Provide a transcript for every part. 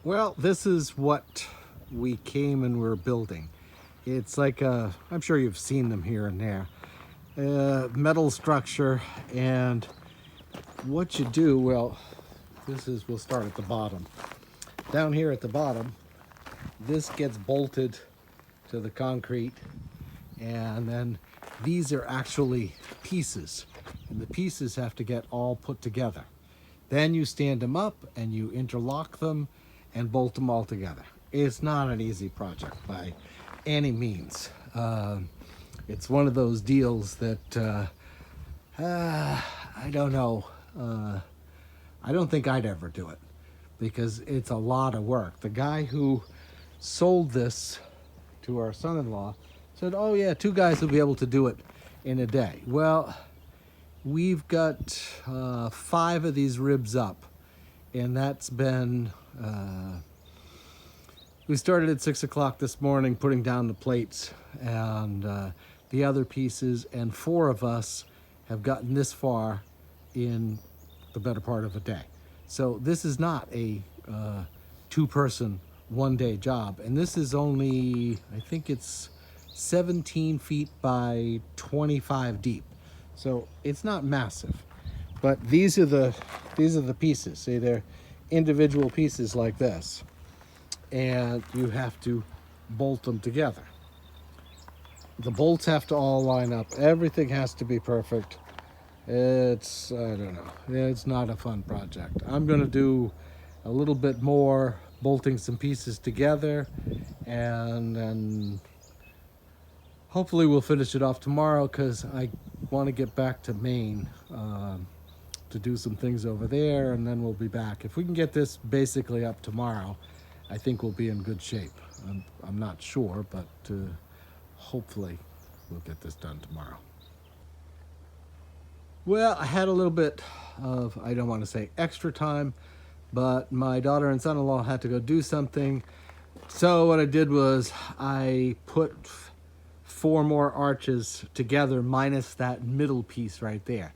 Well, this is what we came and we're building. It's like a, I'm sure you've seen them here and there, metal structure. And what you do, well, we'll start at the bottom. Down here at the bottom, this gets bolted to the concrete, and then these are actually pieces, and the pieces have to get all put together. Then you stand them up and you interlock them and bolt them all together. It's not an easy project by any means. It's one of those deals that I don't know. I don't think I'd ever do it because it's a lot of work. The guy who sold this to our son-in-law said, oh yeah, 2 guys will be able to do it in a day. Well, we've got 5 of these ribs up, and that's been, we started at 6 o'clock this morning putting down the plates and the other pieces, and 4 of us have gotten this far in the better part of a day. So this is not a 2-person, 1-day job, and this is only, I think it's 17 feet by 25 deep. So it's not massive, but these are the pieces. See, they're individual pieces like this, and you have to bolt them together. The bolts have to all line up. Everything has to be perfect. It's, I don't know, it's not a fun project. I'm gonna do a little bit more bolting some pieces together, and then hopefully we'll finish it off tomorrow, because I want to get back to Maine to do some things over there, and then we'll be back. If we can get this basically up tomorrow, I think we'll be in good shape. I'm not sure, but hopefully we'll get this done tomorrow. Well, I had a little bit of, I don't want to say extra time, but my daughter and son-in-law had to go do something. So what I did was I put 4 more arches together minus that middle piece right there.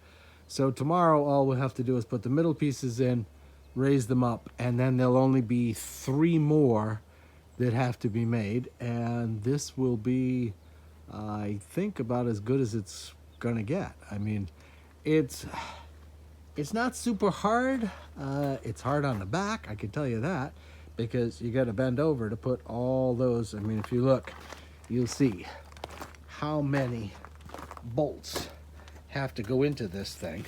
So tomorrow all we'll have to do is put the middle pieces in, raise them up, and then there'll only be 3 more that have to be made, and this will be, I think, about as good as it's gonna get. I mean, it's not super hard. It's hard on the back, I can tell you that, because you got to bend over to put all those. I mean, if you look, you'll see how many bolts have to go into this thing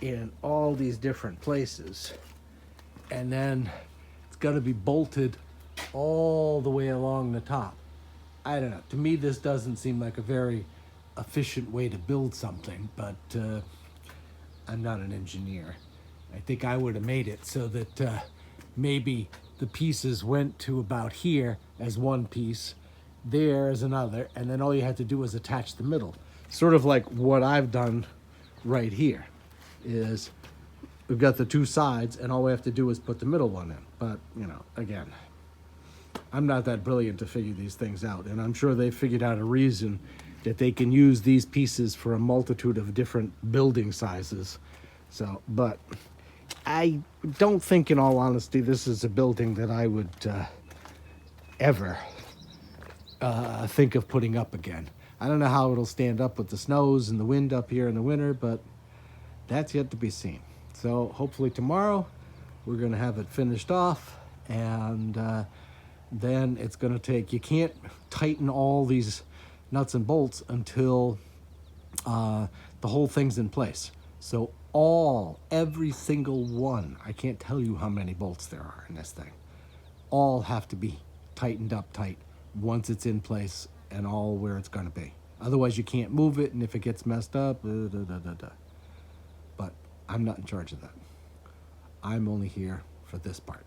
in all these different places, and then it's got to be bolted all the way along the top. I don't know, to me this doesn't seem like a very efficient way to build something, but I'm not an engineer. I think I would have made it so that maybe the pieces went to about here as one piece, there as another, and then all you had to do was attach the middle. Sort of like what I've done right here is we've got the 2 sides, and all we have to do is put the middle one in. But, you know, again, I'm not that brilliant to figure these things out, and I'm sure they figured out a reason that they can use these pieces for a multitude of different building sizes. So, but I don't think, in all honesty, this is a building that I would ever think of putting up again. I don't know how it'll stand up with the snows and the wind up here in the winter, but that's yet to be seen. So hopefully tomorrow we're gonna have it finished off, and then it's gonna take, you can't tighten all these nuts and bolts until the whole thing's in place. So every single one, I can't tell you how many bolts there are in this thing, all have to be tightened up tight once it's in place and all where it's going to be. Otherwise you can't move it, and if it gets messed up, but I'm not in charge of that. I'm only here for this part.